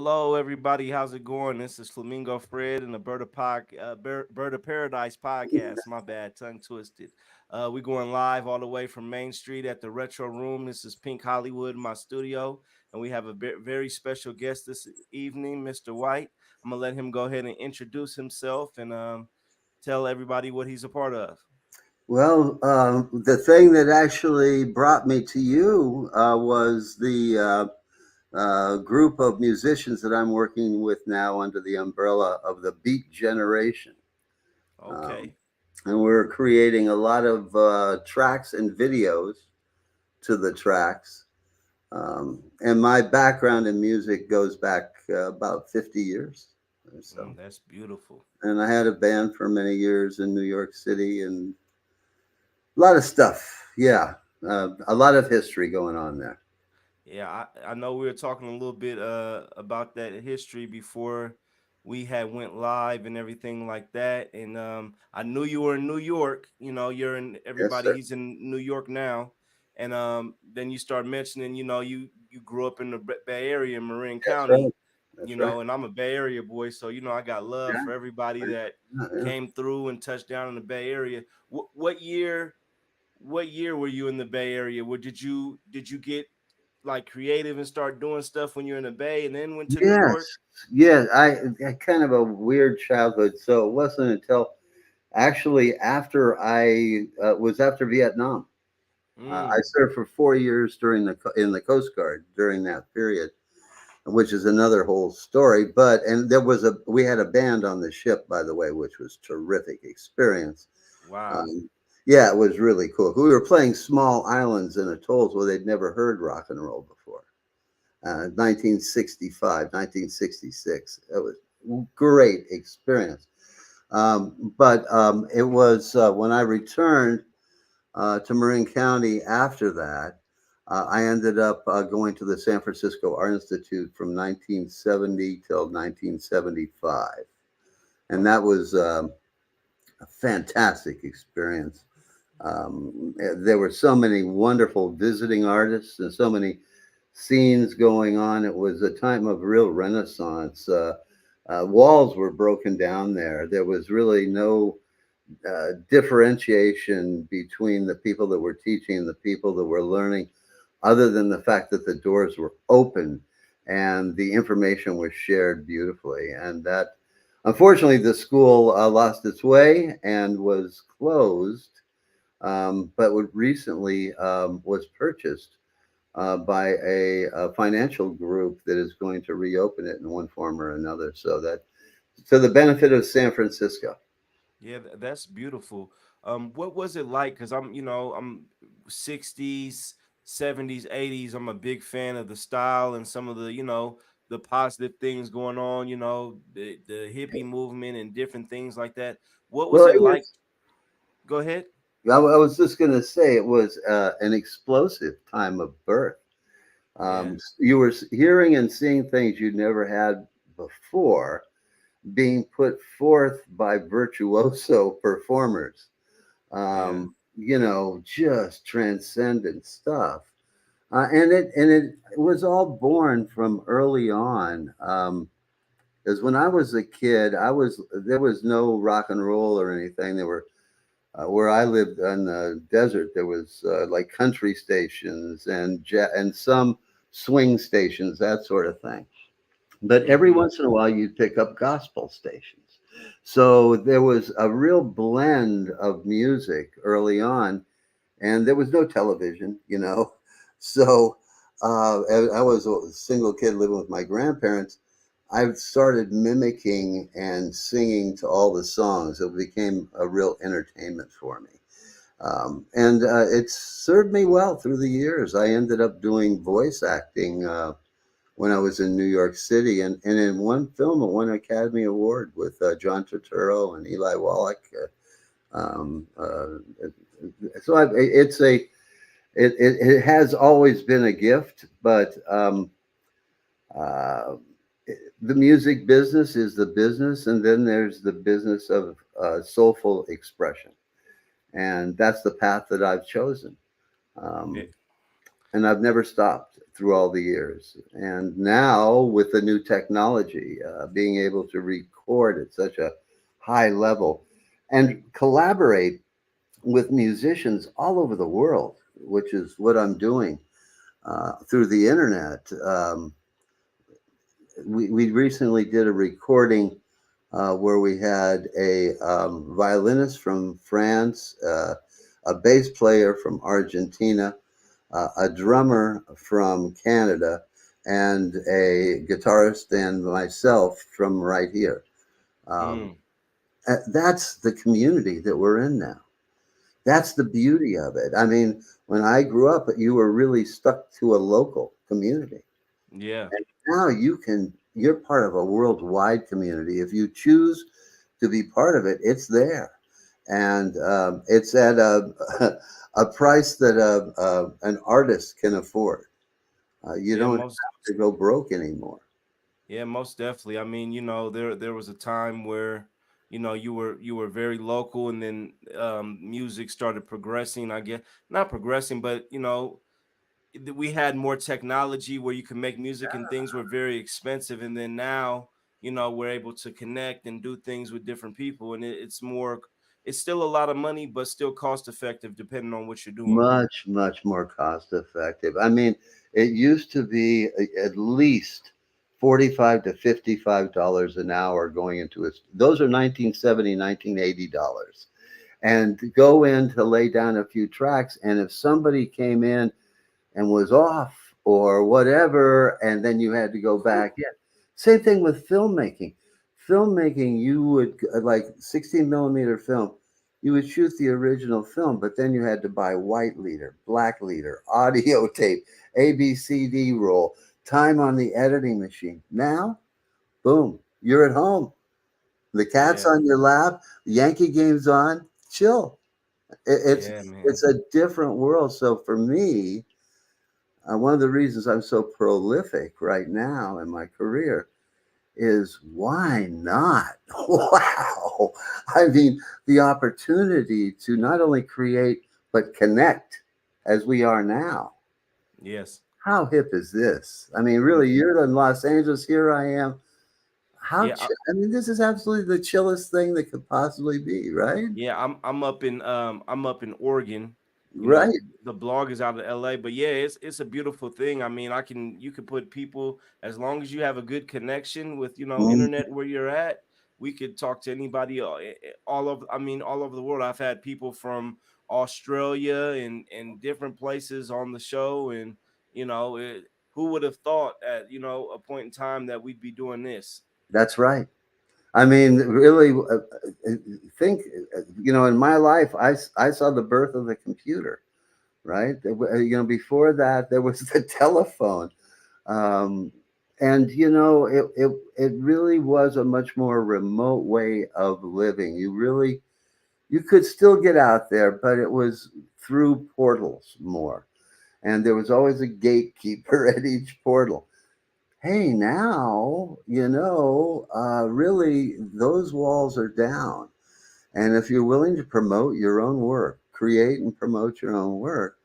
Hello, everybody. How's it going? This is Flamingo Fred and the Bird of Paradise podcast. My bad, tongue twisted. We're going live all the way from Main Street at the Retro Room. This is Pink Hollywood, my studio, and we have a very special guest this evening, Mr. White. I'm gonna let him go ahead and introduce himself and tell everybody what he's a part of. Well, the thing that actually brought me to you was the group of musicians that I'm working with now under the umbrella of the Beat Generation. Um, Okay. and we're creating a lot of tracks and videos to the tracks. And my background in music goes back about 50 years or so. That's beautiful. And I had a band for many years in New York City and a lot of stuff. Yeah. A lot of history going on there. Yeah, I know we were talking a little bit about that history before we had went live and everything like that. And I knew you were in New York. You know, you're in Yes, everybody. sir. He's in New York now. And then you start mentioning, you grew up in the Bay Area in Marin That's County. right. You That's right. know, and I'm a Bay Area boy, so I got love Yeah. for everybody that Yeah. Yeah. came through and touched down in the Bay Area. What year? What year were you in the Bay Area? What did you get like creative and start doing stuff when you're in the Bay and then went to New Yes. York? Yeah. I kind of a weird childhood. So it wasn't until actually after I was after Vietnam. I Mm, served for 4 years in the Coast Guard during that period, which is another whole story. But and there was a we had a band on the ship, by the way, which was terrific experience. wow. Um, yeah, it was really cool. We were playing small islands and atolls where they'd never heard rock and roll before. 1965, 1966. It was great experience. But it was when I returned to Marin County after that, I ended up going to the San Francisco Art Institute from 1970 till 1975. And that was a fantastic experience. There were so many wonderful visiting artists and so many scenes going on. It was a time of real renaissance. Walls were broken down there. There was really no differentiation between the people that were teaching and the people that were learning, other than the fact that the doors were open and the information was shared beautifully. And that, unfortunately, the school lost its way and was closed, but recently was purchased by a financial group that is going to reopen it in one form or another. So that to the benefit of San Francisco. Yeah, that's beautiful. What was it like? Because I'm 60s, 70s, 80s. I'm a big fan of the style and some of the, the positive things going on, the hippie movement and different things like that. What was Well, it it like? was. Go ahead. I was just going to say it was an explosive time of birth. Yeah. You were hearing and seeing things you'd never had before being put forth by virtuoso performers. Yeah. Just transcendent stuff. And it was all born from early on. Because when I was a kid, there was no rock and roll or anything. There were where I lived in the desert, there was like country stations and some swing stations, that sort of thing. But every Mm-hmm. once in a while, you'd pick up gospel stations. So there was a real blend of music early on, and there was no television. So I was a single kid living with my grandparents. I started mimicking and singing to all the songs. It became a real entertainment for me. And it served me well through the years. I ended up doing voice acting when I was in New York City. And in one film, I won an Academy Award with John Turturro and Eli Wallach. Um, uh, so it has always been a gift, but uh, the music business is the business, and then there's the business of soulful expression, and that's the path that I've chosen, Yeah. um, and I've never stopped through all the years. And now with the new technology, being able to record at such a high level and collaborate with musicians all over the world, which is what I'm doing through the internet. We recently did a recording where we had a violinist from France, a bass player from Argentina, a drummer from Canada, and a guitarist and myself from right here. Um, Mm, that's the community that we're in now. That's the beauty of it. I mean, when I grew up, you were really stuck to a local community. yeah. And now you're part of a worldwide community. If you choose to be part of it, it's there. And it's at a price that an artist can afford. You Yeah, don't most have to go broke anymore. Yeah, most definitely. I mean, there was a time where, you were very local, and then music started progressing, I guess. Not progressing, but we had more technology where you could make music, and things were very expensive. And then now, we're able to connect and do things with different people, and it's still a lot of money, but still cost effective depending on what you're doing. Much, much more cost effective. I mean, it used to be at least 45 to $55 an hour going into it. Those are 1970, $1980. And to go in to lay down a few tracks. And if somebody came in and was off or whatever, and then you had to go back in. Same thing with filmmaking. Filmmaking, you would like 16 millimeter film. You would shoot the original film, but then you had to buy white leader, black leader, audio tape, ABCD roll, time on the editing machine. Now, boom, you're at home. The cat's Yeah, on your lap, the Yankee game's on, chill. It's yeah, man. it's a different world. So for me, one of the reasons I'm so prolific right now in my career is why not? Wow. I mean, the opportunity to not only create, but connect as we are now. Yes. How hip is this? I mean, Um, really, you're in Los Angeles. Here I am. yeah, I mean, this is absolutely the chillest thing that could possibly be, right? Yeah, I'm up in Oregon. Right. The blog is out of LA, but yeah, it's a beautiful thing. I mean, you can put people, as long as you have a good connection with, Mhm. internet where you're at, we could talk to anybody all over, I mean, all over the world. I've had people from Australia and different places on the show, and who would have thought at, a point in time that we'd be doing this? That's right. I mean, really, think, in my life, I saw the birth of the computer, right? Before that, there was the telephone. Um, and, it really was a much more remote way of living. You could still get out there, but it was through portals more. And there was always a gatekeeper at each portal. Hey, now, really, those walls are down. And if you're willing to promote your own work, create and promote your own work,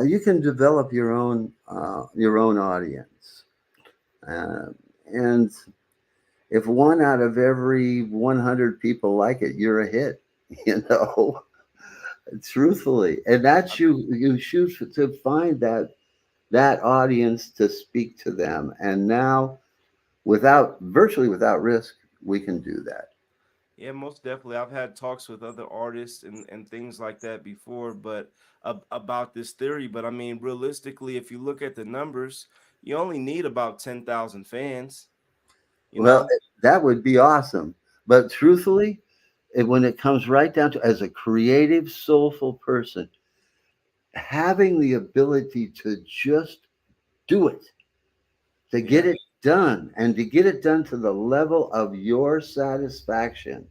you can develop your own audience. Uh, and if one out of every 100 people like it, you're a hit. You know, truthfully, and that's you choose to find that audience to speak to them. And now, without virtually without risk, we can do that. Yeah, most definitely. I've had talks with other artists and things like that before, but about this theory. But I mean, realistically, if you look at the numbers, you only need about 10,000 fans. You Well, know? that would be awesome. But truthfully, when it comes right down to as a creative, soulful person, having the ability to just do it, to get Yeah, it done, and to get it done to the level of your satisfaction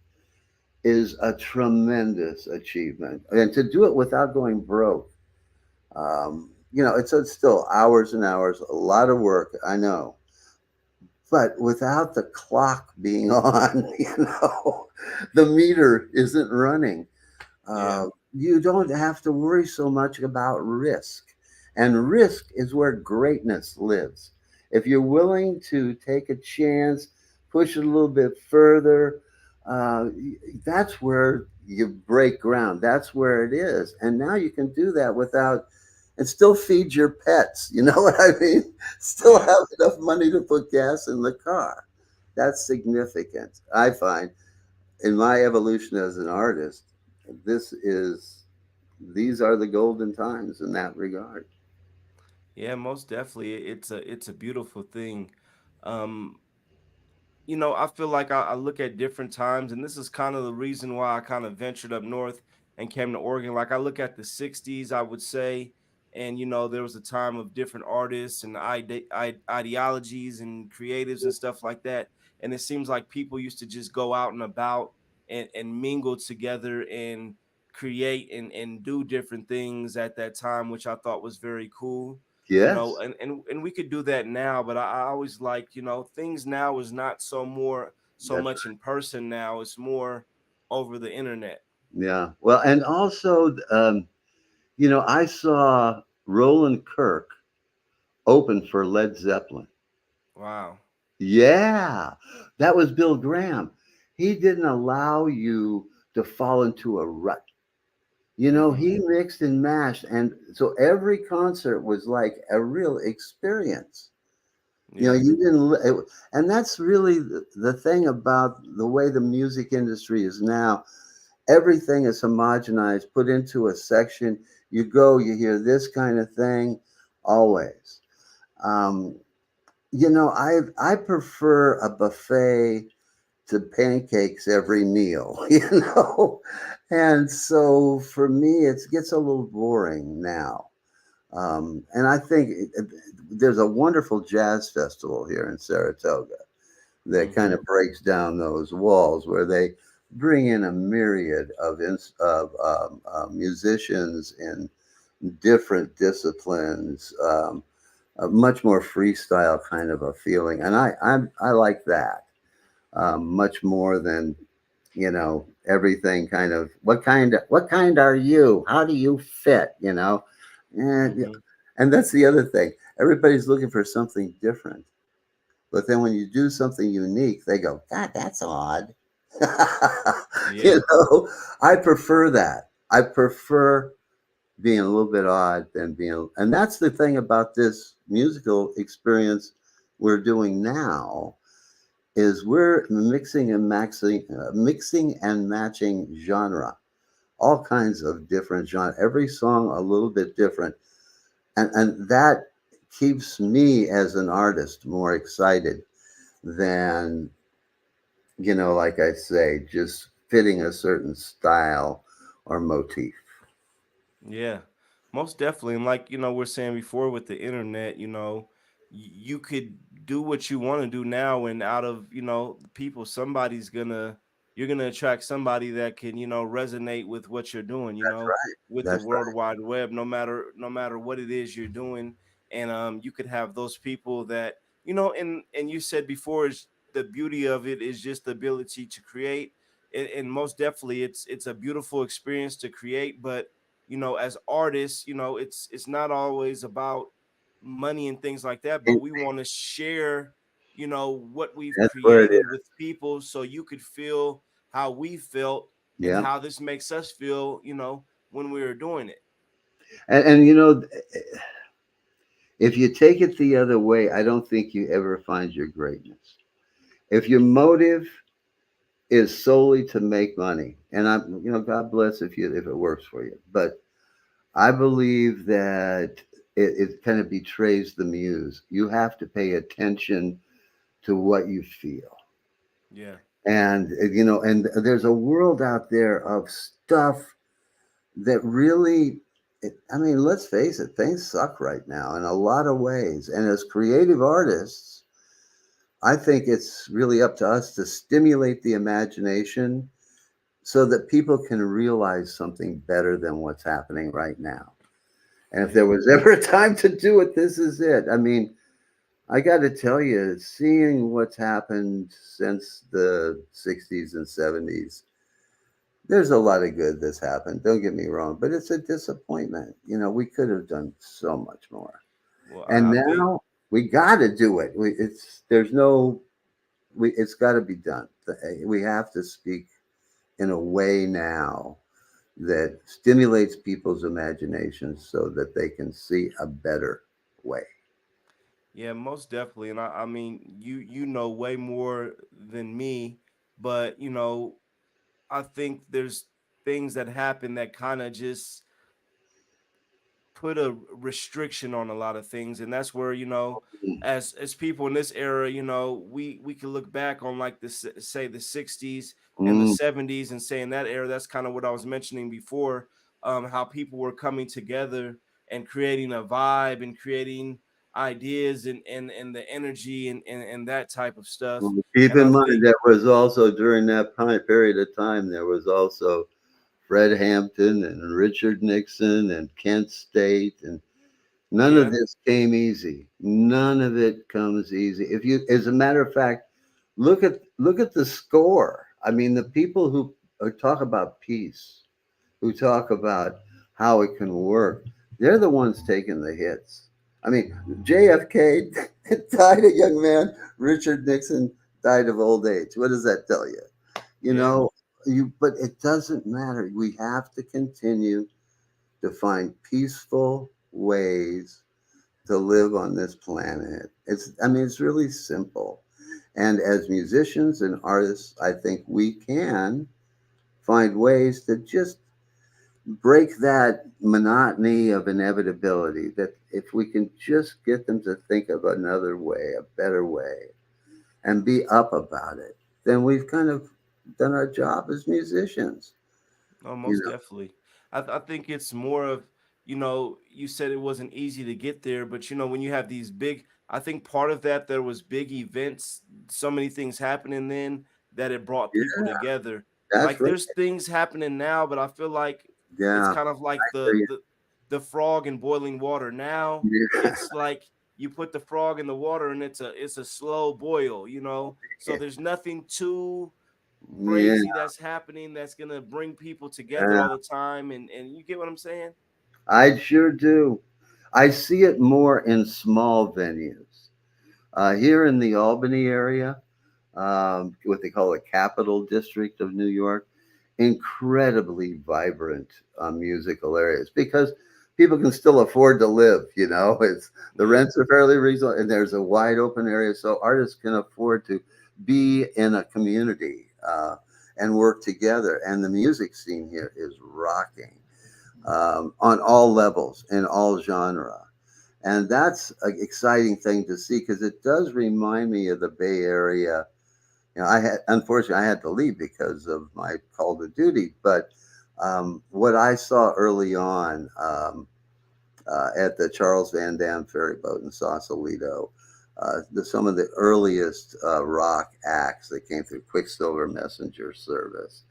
is a tremendous achievement. And to do it without going broke, it's still hours and hours, a lot of work, I know. But without the clock being on, the meter isn't running. yeah, You don't have to worry so much about risk. And risk is where greatness lives. If you're willing to take a chance, push it a little bit further, that's where you break ground. That's where it is. And now you can do that without, and still feed your pets. You know what I mean? Still Yeah. have enough money to put gas in the car. That's significant. I find in my evolution as an artist, this is these are the golden times in that regard. Yeah, most definitely. It's a beautiful thing. Um, I feel like I look at different times, and this is kind of the reason why I kind of ventured up north and came to Oregon. Like I look at the '60s, I would say, and there was a time of different artists and ideologies and creatives and stuff like that. And it seems like people used to just go out and about and mingle together and create and do different things at that time, which I thought was very cool. Yes, And we could do that now, but I always like, things now is not so that's much in person now. It's more over the internet. yeah. Well, and also, I saw Roland Kirk open for Led Zeppelin. Wow. Yeah, that was Bill Graham. He didn't allow you to fall into a rut. Hmm. He mixed and mashed, and so every concert was like a real experience. Yeah. You didn't, and that's really the thing about the way the music industry is now. Everything is homogenized, put into a section. You go, you hear this kind of thing, always. Um, I prefer a buffet to pancakes every meal, and so for me, it gets a little boring now. And I think there's a wonderful jazz festival here in Saratoga that kind Hmm. of breaks down those walls where they bring in a myriad of musicians in different disciplines, a much more freestyle kind of a feeling, and I like that much more than everything kind of what kind are you? How do you fit? And Hmm. and that's the other thing. Everybody's looking for something different. But then when you do something unique, they go, God, that's odd. Yeah. I prefer that. I prefer being a little bit odd than and that's the thing about this musical experience we're doing now is we're mixing and matching genre, all kinds of different genre, every song a little bit different. And that keeps me as an artist more excited than like I say, just fitting a certain style or motif. Yeah, most definitely. And like, we're saying before with the internet, you could do what you want to do now, and out of, people, you're gonna attract somebody that can, resonate with what you're doing, That's right. with the That's World Wide Web, no matter what it is you're doing. And you could have those people that, and you said before, is the beauty of it is just the ability to create. And most definitely it's a beautiful experience to create, but as artists, it's not always about money and things like that, but right. we want to share, what we've That's where it is. created with people, so you could feel how we felt and Yeah. how this makes us feel, when we were doing it. And if you take it the other way, I don't think you ever find your greatness. If your motive is solely to make money, and God bless if it works for you, but I believe that it kind of betrays the muse. You have to pay attention to what you feel. Yeah. And there's a world out there of stuff that really, I mean, let's face it, things suck right now in a lot of ways. And as creative artists, I think it's really up to us to stimulate the imagination so that people can realize something better than what's happening right now. And if there Yeah. was ever a time to do it, this is it. I mean, I got to tell you, seeing what's happened since the 60s and 70s, There's a lot of good that's happened. Don't get me wrong, but it's a disappointment. We could have done so much more. Well, And I think now we got to do it. There's no, it's got to be done. We have to speak in a way now that stimulates people's imaginations so that they can see a better way. yeah, most definitely. And I mean, you know way more than me, but I think there's things that happen that kind of just put a restriction on a lot of things, and that's where as people in this era, we can look back on like this, say the 60s and the Mm, 70s, and say in that era, that's kind of what I was mentioning before, how people were coming together and creating a vibe and creating ideas and the energy and that type of stuff. Keep And in I mind think, that was also during that period of time, there was also Fred Hampton and Richard Nixon and Kent State, and none of yeah, this came easy. None of it comes easy. As a matter of fact, look at the score. I mean, the people who talk about peace, who talk about how it can work, they're the ones taking the hits. I mean, JFK died a young man. Richard Nixon died of old age. What does that tell you? You yeah. know, but it doesn't matter. We have to continue to find peaceful ways to live on this planet. It's really simple. And as musicians and artists, I think we can find ways to just break that monotony of inevitability. That if we can just get them to think of another way, a better way, and be up about it, then we've kind of done our job as musicians. Oh, You most know, definitely. I think it's more of, you said it wasn't easy to get there, but when you have these big, I think part of that, there was big events, so many things happening then that it brought people yeah, together. that's Like right. there's things happening now, but I feel like it's Yeah, kind of like I hear the frog in boiling water. Now you. it's like you put the frog in the water and it's a slow boil. So there's nothing too Yeah, crazy that's happening that's gonna bring people together yeah, all the time, and you get what I'm saying? I sure do. I see it more in small venues. Here in the Albany area, what they call the Capital District of New York, incredibly vibrant musical areas because people can still afford to live. It's the Yeah. rents are fairly reasonable, and there's a wide open area, so artists can afford to be in a community and work together. And the music scene here is rocking on all levels in all genre. And that's an exciting thing to see because it does remind me of the Bay Area. Unfortunately, I had to leave because of my call to duty. But what I saw early on at the Charles Van Dam ferry boat in Sausalito, some of the earliest rock acts that came through Quicksilver Messenger Service.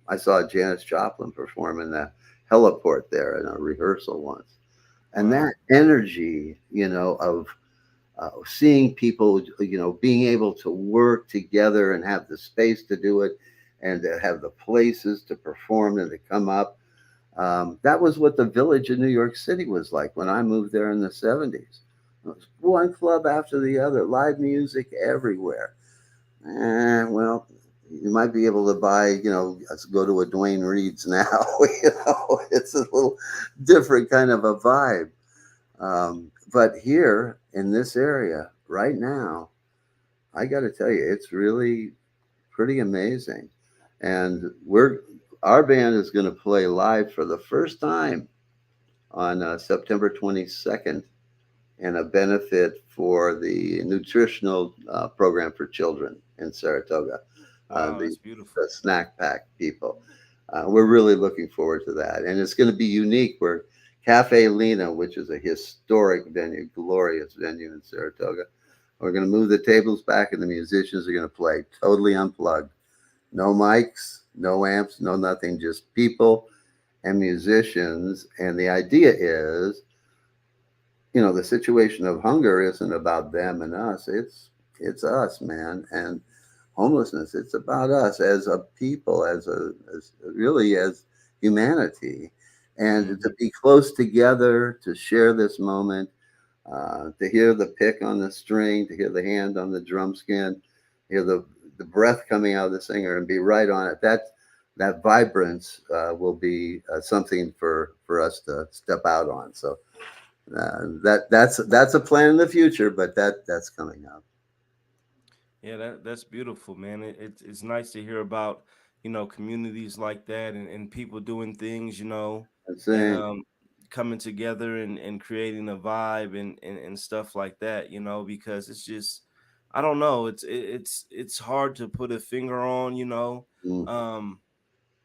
I saw Janis Joplin perform in the heliport there in a rehearsal once. And Wow. that energy, of seeing people, being able to work together and have the space to do it and to have the places to perform and to come up. That was what the village in New York City was like when I moved there in the 70s. It was one club after the other, live music everywhere. Well, you might be able to buy, let's go to a Dwayne Reed's now. It's a little different kind of a vibe. But here in this area right now, I got to tell you, it's really pretty amazing. And our band is going to play live for the first time on September 22nd in a benefit for the nutritional program for children in Saratoga, Wow, the, that's beautiful. the snack pack people. We're really looking forward to that. And it's going to be unique. Where Cafe Lena, which is a historic venue, glorious venue in Saratoga, we're going to move the tables back and the musicians are going to play totally unplugged. No mics, no amps, no nothing, just people and musicians. And the idea is, the situation of hunger isn't about them and us. It's us, man. And homelessness. It's about us as a people, as really as humanity, and to Hmm. be close together, to share this moment, to hear the pick on the string, to hear the hand on the drum skin, hear the breath coming out of the singer, and be right on it. That vibrance will be something for us to step out on. So that's a plan in the future, but that's coming up. Yeah, that's beautiful, man. It's nice to hear about, communities like that, and people doing things, That's and it. coming together and creating a vibe and stuff like that, because it's just, I don't know, it's hard to put a finger on, Mm, um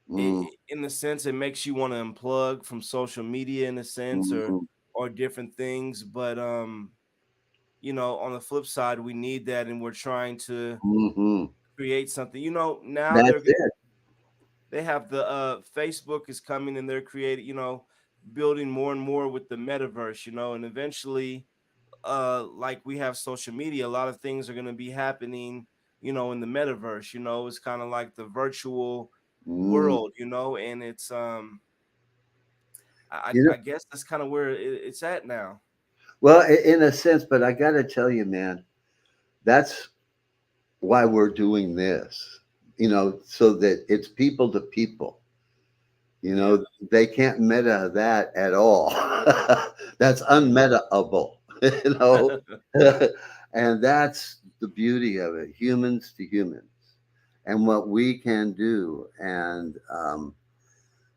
mm, in the sense it makes you want to unplug from social media in a sense, or mm, different things, but on the flip side, we need that, and we're trying to mm. create something. Now That's it. they have the Facebook is coming, and they're creating, building more and more with the metaverse, and eventually, like we have social media, a lot of things are going to be happening, in the metaverse. It's kind of like the virtual Mm. world, and it's I, You know, I guess that's kind of where it's at now. well, in a sense, but I got to tell you, man, that's why we're doing this. So that it's people to people. Yeah. They can't meta that at all. That's Yeah. unmetaable, you know. And that's the beauty of it, humans to humans, and what we can do. And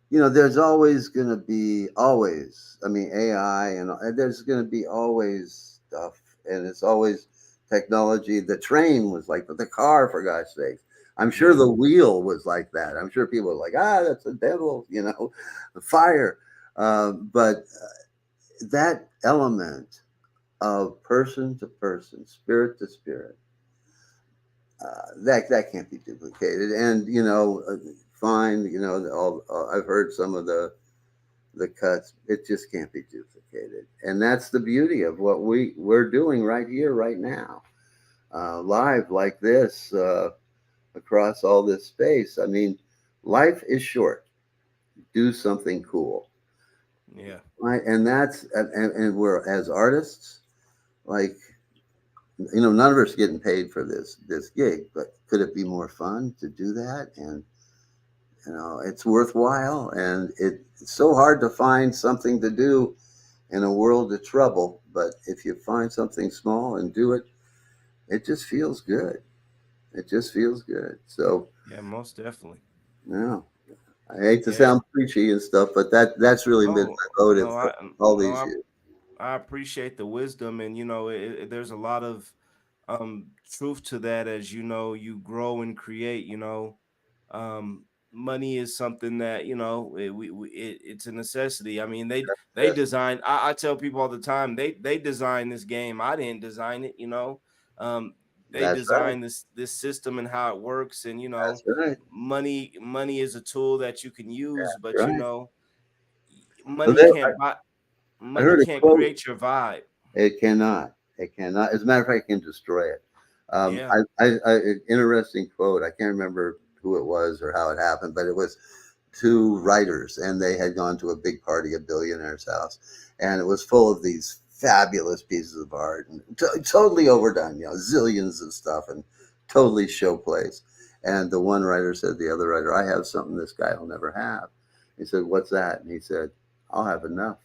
there's always going to be always. I mean, AI and there's going to be always stuff, and it's always technology. The train was like the car, for God's sake. I'm sure Yeah. the wheel was like that. I'm sure people were like, that's the devil, the fire. But that element of person to person, spirit to spirit, that can't be duplicated. And fine, all I've heard some of the cuts. It just can't be duplicated, and that's the beauty of what we're doing right here, right now, live like this, across all this space. I mean, life is short. Do something cool, Yeah. right? And and we're as artists, like none of us are getting paid for this gig, but could it be more fun to do that? And it's worthwhile, and it's so hard to find something to do in a world of trouble. But if you find something small and do it, it just feels good. It just feels good. So, Yeah, most definitely. yeah, I hate to Yeah. sound preachy and stuff, but that's really been No, my motive no, for I all no, these I years. I appreciate the wisdom, and there's a lot of truth to that, as you grow and create. Um Money is something that, it's a necessity. I mean, they Yes, design. I tell people all the time, they designed this game. I didn't design it. Um they that's right. designed this system and how it works, and That's right. money is a tool that you can use, That's but right. Well, money can't buy, I money heard a can't quote. create your vibe. It cannot. It cannot. As a matter of fact, it can destroy it. Yeah. An interesting quote. I can't remember who it was or how it happened, but it was two writers, and they had gone to a big party, a billionaire's house, and it was full of these fabulous pieces of art and totally overdone, zillions of stuff and totally show plays. And the one writer said to the other writer, "I have something this guy will never have." He said, "What's that?" And he said, "I'll have enough."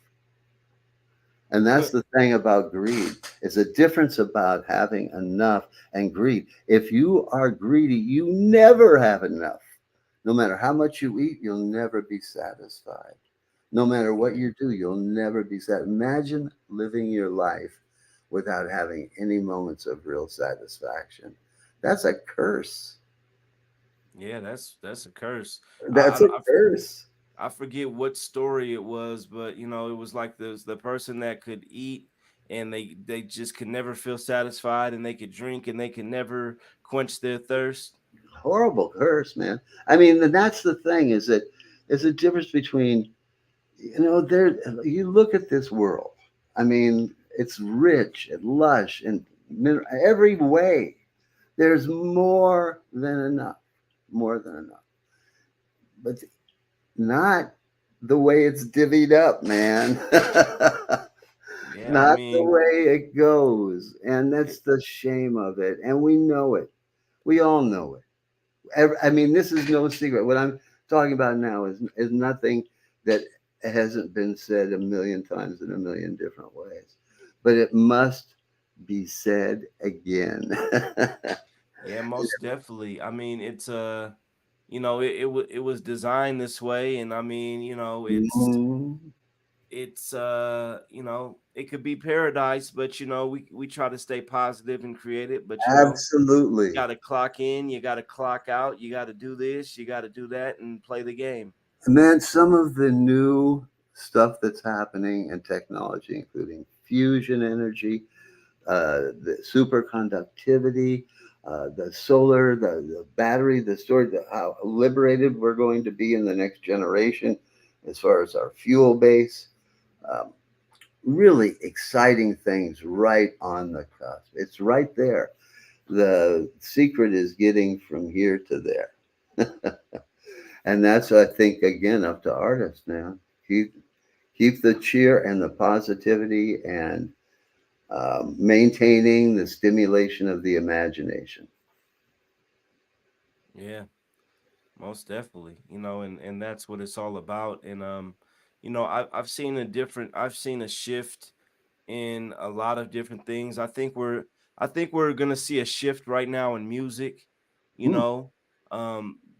And that's the thing about greed. It's a difference about having enough and greed. If you are greedy, you never have enough. No matter how much you eat, you'll never be satisfied. No matter what Yeah. you do, you'll never be satisfied. Imagine living your life without having any moments of real satisfaction. That's a curse. Yeah, that's a curse. I, That's a I curse. I forget what story it was, but it was like the person that could eat, and they just could never feel satisfied, and they could drink, and they could never quench their thirst. Horrible curse, man. I mean, and that's the thing is that there's a difference between there you look at this world. I mean, it's rich and lush in every way. There's more than enough, more than enough, but not the way it's divvied up, man. Yeah, I Not the mean, way it goes. And it, that's the shame of it. And we know it. We all know it. I mean, this is no secret. What I'm talking about now is nothing that hasn't been said a million times in a million different ways. But it must be said again. yeah, most definitely. I mean, it's it was designed this way, and I mean, Mhm. it could be paradise, but we try to stay positive and creative, but you Absolutely. got to clock in, you got to clock out, you got to do this, you got to do that, and play the game. Man, some of the new stuff that's happening in technology, including fusion energy, the superconductivity, the solar, the battery, the storage, how liberated we're going to be in the next generation as far as our fuel base. Um, Really exciting things right on the cusp. It's right there. The secret is getting from here to there. And that's, I think, again, up to artists now. Keep keep the cheer and the positivity and maintaining the stimulation of the imagination. Yeah, most definitely. And that's what it's all about. And I've seen a shift in a lot of different things. I think we're gonna see a shift right now in music. You Mm, know,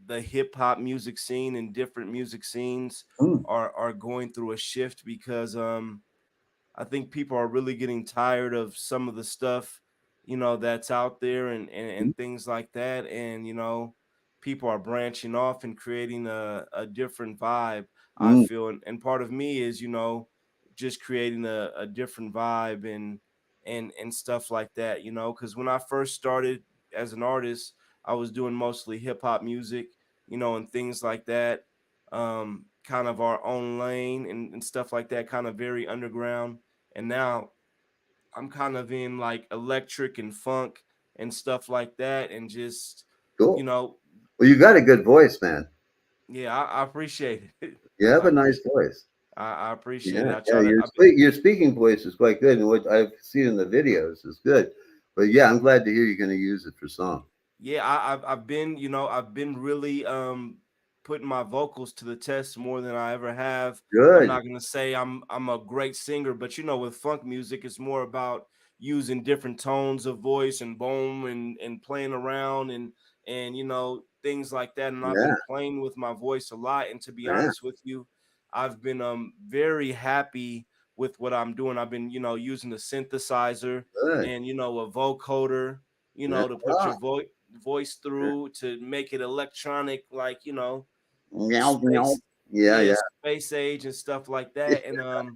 the hip hop music scene and different music scenes mm, are going through a shift because I think people are really getting tired of some of the stuff, that's out there mm, and things like that. And, people are branching off and creating a different vibe, I mm, feel. And part of me is, just creating a different vibe and stuff like that, because when I first started as an artist, I was doing mostly hip hop music, and things like that. Kind of our own lane and stuff like that, kind of very underground. And now I'm kind of in like electric and funk and stuff like that, and just you cool. know, Well, you got a good voice, man. yeah, I appreciate it. You have I a nice appreciate voice. I appreciate it. Yeah, I yeah. try to. Your speaking voice is quite good, and what I've seen in the videos is good. But yeah, I'm glad to hear you're going to use it for song. Yeah, I've been really putting my vocals to the test more than I ever have. I'm Good. not gonna say I'm a great singer, but with funk music, it's more about using different tones of voice and boom and playing around and things like that. And I've Yeah, been playing with my voice a lot. And to be yeah. honest with you, I've been very happy with what I'm doing. I've been using the synthesizer Good. and a vocoder, Yeah. to put Ah, your voice yeah. through to make it electronic, like Meow, meow. space, Yeah, yeah, yeah, space age and stuff like yeah, that. And yeah.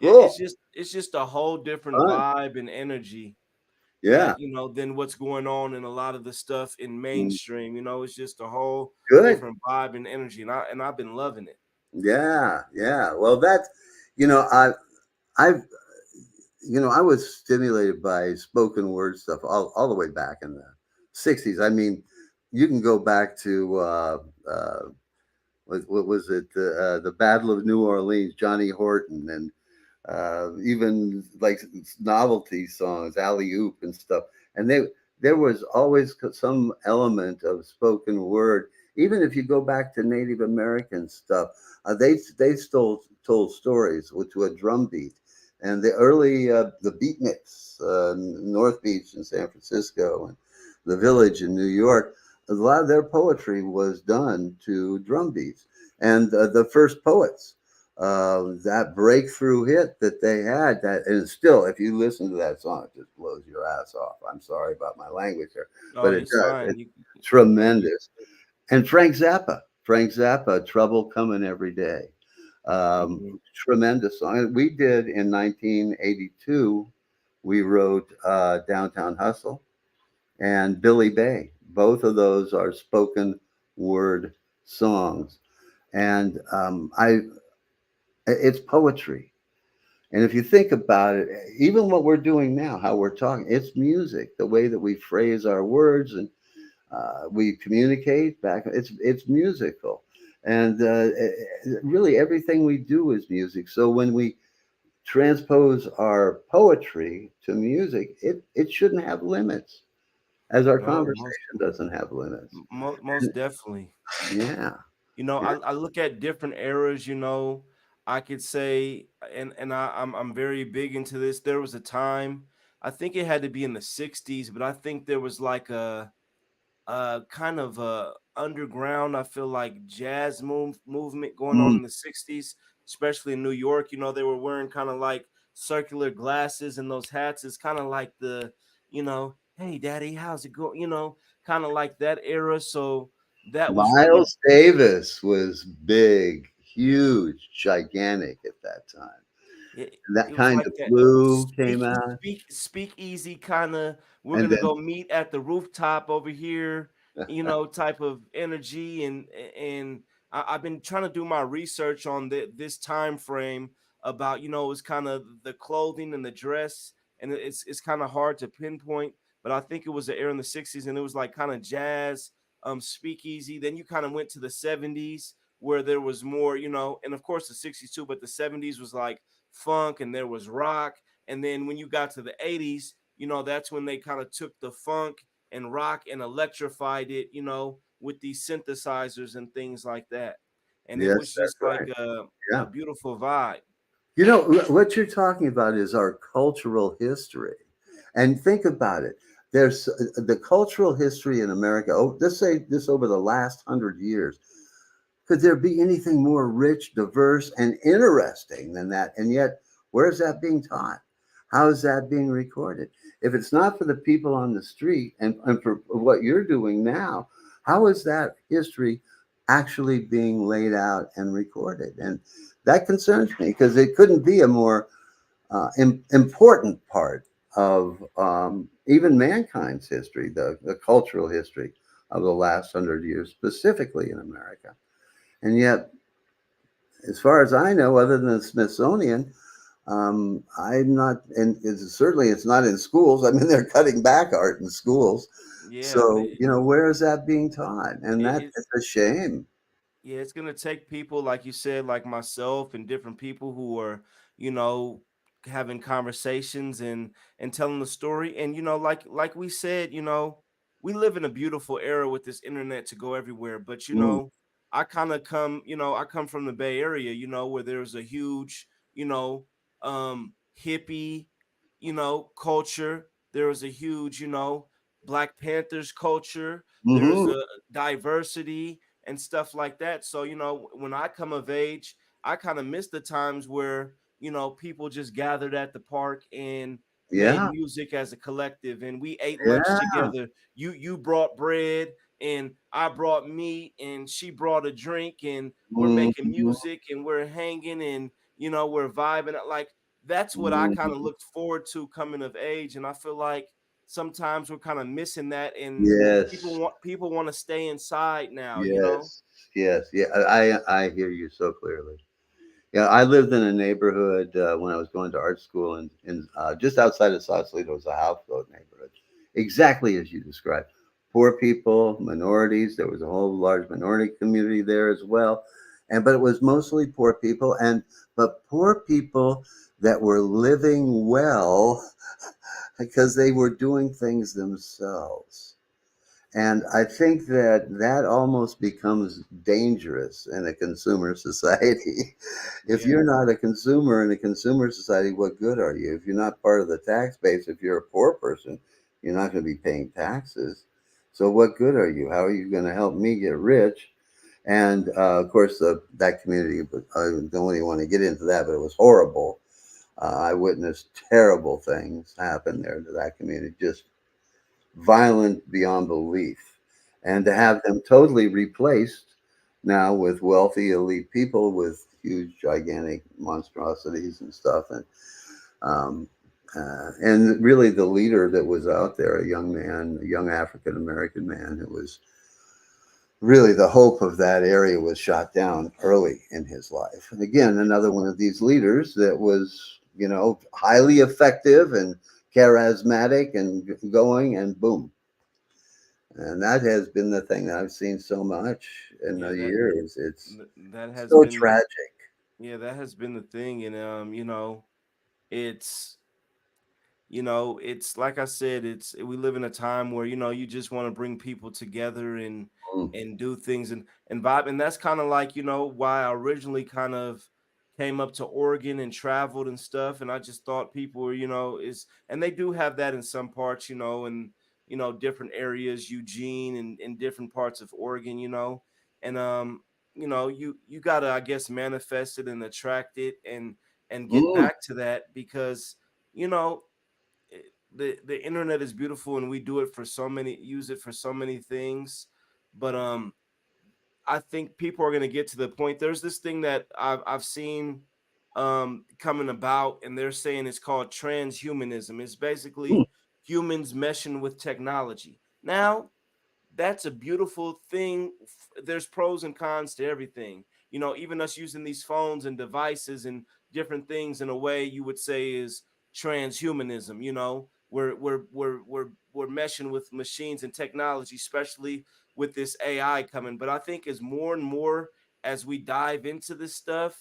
yeah, Cool. it's just a whole different Fun. vibe and energy Yeah. that than what's going on in a lot of the stuff in Mm, mainstream. It's just a whole good. different vibe and energy, and I've been loving it. Yeah, yeah. Well, that's, you know, I've, I was stimulated by spoken word stuff all the way back in the 60s. I mean, you can go back to, what was it? The Battle of New Orleans, Johnny Horton, and even like novelty songs, alley oop and stuff. And there was always some element of spoken word. Even if you go back to Native American stuff, they still told stories to a drum beat. And the early the beatniks, North Beach in San Francisco and the Village in New York, a lot of their poetry was done to drum beats. And the first poets, that breakthrough hit that they had, that and still, if you listen to that song, it just blows your ass off. I'm sorry about my language here, Oh, but it it's does. fine. It's Yeah, you, tremendous. And Frank Zappa, Trouble Coming Every Day. mhm. Tremendous song. We did in 1982, we wrote Downtown Hustle and Billy Bay. Both of those are spoken word songs. And it's poetry. And if you think about it, even what we're doing now, how we're talking, it's music. The way that we phrase our words and we communicate back. It's musical, and really everything we do is music. So when we transpose our poetry to music, it shouldn't have limits, as our No, conversation doesn't have limits. most definitely. Yeah, You know, yeah. I look at different eras, you know, I could say, and I'm very big into this. There was a time, I think it had to be in the 60s, but I think there was like a kind of a underground, I feel like jazz movement going on Mm. in the 60s, especially in New York. You know, they were wearing kind of like circular glasses and those hats. It's kind of like the, you know, hey daddy, how's it going? You know, kind of like that era. So that was really Miles Davis was big, huge, gigantic at that time. And that it was kind like of that blue came out, speak easy kind of, we're and gonna then go meet at the rooftop over here, you know, type of energy. And I've been trying to do my research on this time frame about, you know, it's kind of the clothing and the dress, and it's kind of hard to pinpoint, but I think it was the era in the 60s, and it was like kind of jazz, speakeasy. Then you kind of went to the 70s where there was more, you know, and of course the 60s too, but the 70s was like funk and there was rock. And then when you got to the 80s, you know, that's when they kind of took the funk and rock and electrified it, you know, with these synthesizers and things like that. And it yes, was that's just like right. a Yeah. beautiful vibe. You know, what you're talking about is our cultural history. And think about it. There's the cultural history in America. Oh, let's say this over the last 100 years. Could there be anything more rich, diverse, and interesting than that? And yet, where is that being taught? How is that being recorded? If it's not for the people on the street and for what you're doing now, how is that history actually being laid out and recorded? And that concerns me because it couldn't be a more important part of even mankind's history, the cultural history of the last 100 years, specifically in America. And yet, as far as I know, other than the Smithsonian, I'm not, and certainly it's not in schools. I mean, they're cutting back art in schools. Yeah, So, where is that being taught? And it's that's a shame. yeah, it's gonna take people like you said, like myself and different people who are, you know, having conversations and telling the story. And you know, like we said, you know, we live in a beautiful era with this internet to go everywhere. But you Mm, know, I kind of come, you know, I come from the Bay Area, you know, where there's a huge, you know, hippie, you know, culture. There was a huge, you know, Black Panthers culture. There's hmm. a diversity and stuff like that. So, you know, when I come of age, I kind of miss the times where, you know, people just gathered at the park and made Yeah, music as a collective, and we ate lunch yeah. together. You brought bread and I brought meat and she brought a drink, and we're making Mhm, music and we're hanging, and you know, we're vibing. Like that's what I kind of mhm. looked forward to coming of age. And I feel like sometimes we're kind of missing that, and Yes, people want to stay inside now, you know? yes, yes. Yeah, I hear you so clearly. Yeah, I lived in a neighborhood when I was going to art school, and just outside of Sausalito was a houseboat neighborhood, exactly as you described. Poor people, minorities. There was a whole large minority community there as well, and but it was mostly poor people, and but poor people that were living well because they were doing things themselves. And I think that that almost becomes dangerous in a consumer society. If Yeah. you're not a consumer in a consumer society, what good are you? If you're not part of the tax base, if you're a poor person, you're not going to be paying taxes. So what good are you? How are you going to help me get rich? And of course, that community, I don't even want to get into that, but it was horrible. I witnessed terrible things happen there to that community, just violent beyond belief. And to have them totally replaced now with wealthy elite people with huge, gigantic monstrosities and stuff. Um, and really, the leader that was out there, a young man, a young African American man, who was really the hope of that area, was shot down early in his life. And again, another one of these leaders that was highly effective and charismatic and going, and boom. And that has been the thing that I've seen so much in the Yeah, years. It's that has so been the tragic. yeah, that has been the thing. And it's it's like I said, it's we live in a time where you just want to bring people together Mm. and do things and vibe. And that's kind of like why I originally kind of came up to Oregon and traveled and stuff. And I just thought people were is and they do have that in some parts, and different areas, Eugene and different parts of Oregon, and you gotta, I guess, manifest it and attract it and get Mm. back to that because you know the internet is beautiful and we do it for so many use it for so many things. But I think people are going to get to the point. There's this thing that I've seen coming about, and they're saying it's called transhumanism. It's Mm. basically humans meshing with technology. Now, that's a beautiful thing. There's pros and cons to everything. Even us using these phones and devices and different things in a way you would say is transhumanism. We're meshing with machines and technology, especially with this AI coming. But I think as more and more as we dive into this stuff,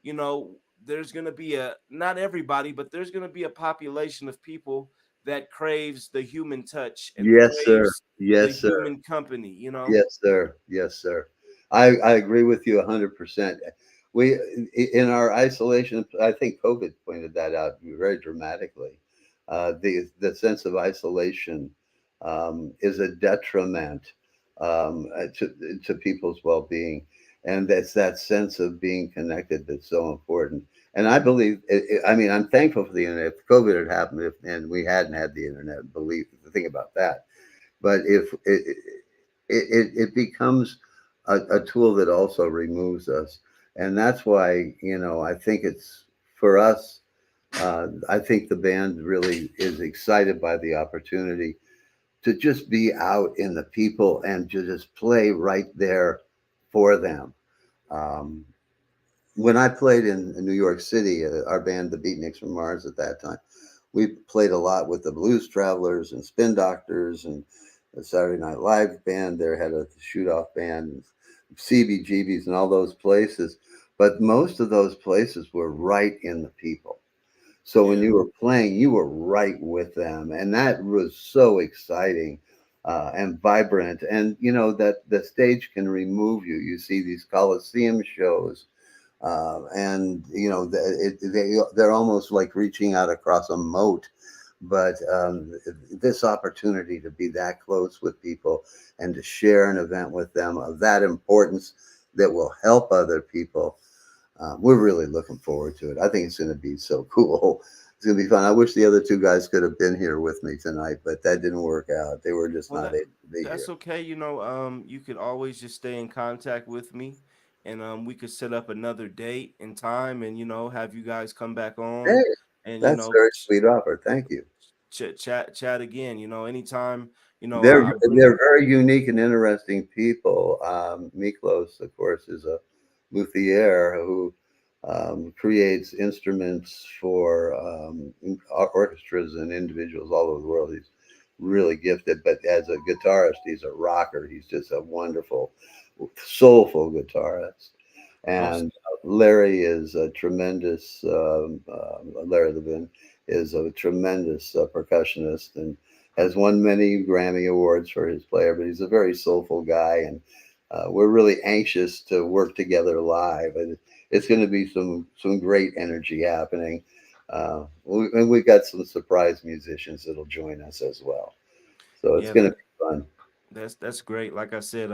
there's going to be a not everybody, but there's going to be a population of people that craves the human touch and Yes, sir. craves the Yes, sir. human company. Yes, sir. Yes, sir. I agree with you 100%. We, in our isolation, I think COVID pointed that out very dramatically. The sense of isolation is a detriment to people's well-being, and that's that sense of being connected that's so important. And I believe, I mean, I'm thankful for the internet. If COVID had happened, and we hadn't had the internet, believe the thing about that. But if it becomes a tool that also removes us, and that's why I think it's for us. I think the band really is excited by the opportunity to just be out in the people and to just play right there for them. Um, when I played in New York City, our band, the Beatniks from Mars, at that time, we played a lot with the Blues Travelers and Spin Doctors and the Saturday Night Live band. There had a shoot off band, CBGBs, and all those places. But most of those places were right in the people. So when Yeah. you were playing, you were right with them, and that was so exciting and vibrant. And that the stage can remove you. You see these Coliseum shows, and they're almost like reaching out across a moat. But this opportunity to be that close with people and to share an event with them of that importance that will help other people, we're really looking forward to it. I think it's going to be so cool. It's going to be fun. I wish the other two guys could have been here with me tonight, but that didn't work out. They were just Well, not able to be that's here. okay. You could always just stay in contact with me, and we could set up another date and time, and have you guys come back Hey, on, and that's a very sweet offer. Thank you. chat again. Anytime. They're I bring. they're very unique and interesting people. Miklos, of course, is a luthier who creates instruments for orchestras and individuals all over the world. He's really gifted, but as a guitarist, he's a rocker. He's just a wonderful, soulful guitarist. Oh, And Larry is a tremendous. Larry Levin is a tremendous percussionist and has won many Grammy awards for his player. But he's a very soulful guy, and we're really anxious to work together live. And it's going to be some great energy happening. And we've got some surprise musicians that'll join us as well. So it's yeah, going to be fun. that's great. Like I said,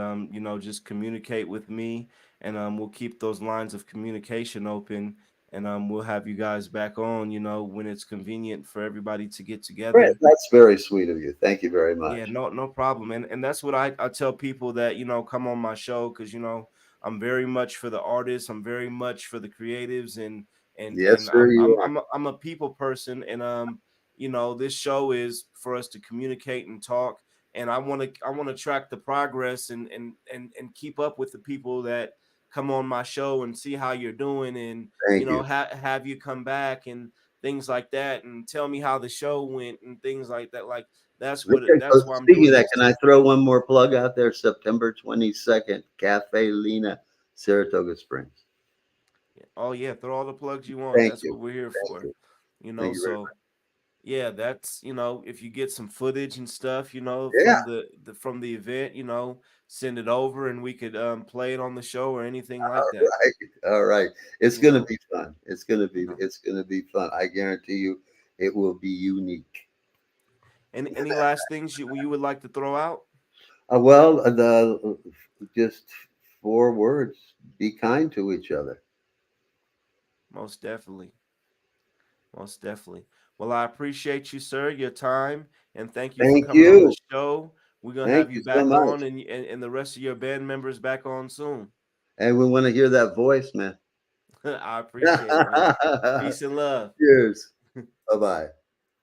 just communicate with me, and we'll keep those lines of communication open, and we'll have you guys back on, when it's convenient for everybody to get Great. together. That's very sweet of you. Thank you very Yeah, much. no problem. And that's what I tell people that, come on my show because I'm very much for the artists, I'm very much for the creatives and Yes, sir, you are. I'm a people person and this show is for us to communicate and talk and I want to track the progress and keep up with the people that come on my show and see how you're doing and Thank you. have you come back and things like that, and tell me how the show went and things like that. Like that's Okay, that's why I'm speaking doing of that, this. can I throw one more plug out there? September 22nd, Cafe Lena, Saratoga Springs. Oh yeah, throw all the plugs you want. Thank That's you. what we're here Thank for. you. You know, Thank you very so yeah, that's if you get some footage and stuff, much. Yeah. from from the event, send it over and we could play it on the show or anything like All that. right. All right. It's You gonna know, be fun. you know. It's gonna be fun. I guarantee you it will be unique. Any last things you would like to throw out? Well, the just 4 words: be kind to each other. Most definitely. Most definitely. Well, I appreciate you, sir, your time, and thank you for Thank coming on the you. show. We're gonna Thank have you you so back much. on, and the rest of your band members back on soon. And we want to hear that voice, man. I appreciate it, man. Peace and love. Cheers. Bye bye.